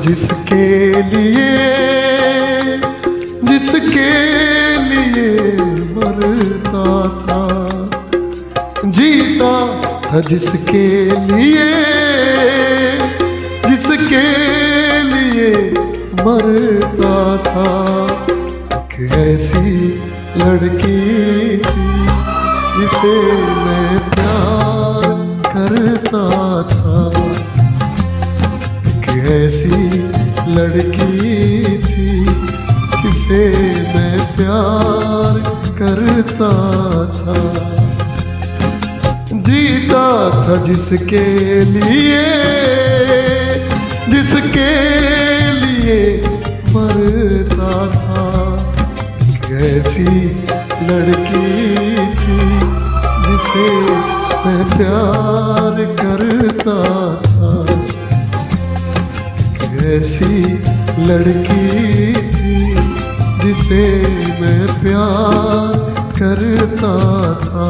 जिसके लिए मरता था, जीता था जिसके लिए मरता था। एक ऐसी लड़की थी जिसे मैं प्यार करता था, एक ऐसी लड़की थी जिसे मैं प्यार करता था। जीता था जिसके लिए मरता था। ऐसी लड़की थी जिसे मैं प्यार करता था, ऐसी लड़की थी जिसे मैं प्यार करता था।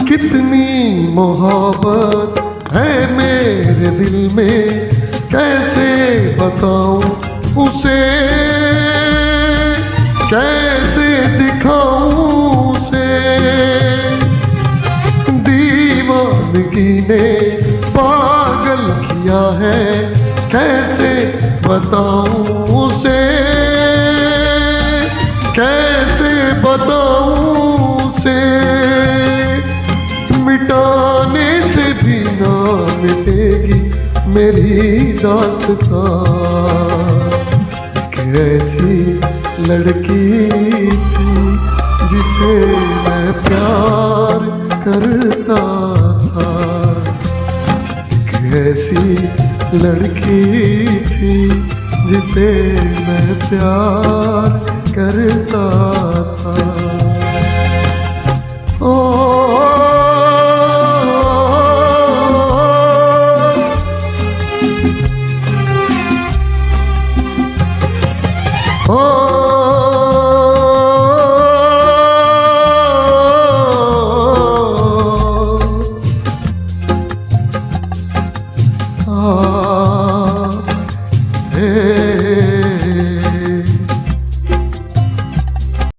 कितनी मोहब्बत है मेरे दिल में, कैसे बताऊं उसे, कैसे दिखाऊं उसे। दीवानगी ने पागल किया है, कैसे बताऊं उसे, कैसे बताऊं उसे। मिटाने से भी ना मिटेगी मेरी दास्तां। कैसी लड़की थी जिसे मैं प्यार करता था, कैसी लड़की थी जिसे मैं प्यार करता था।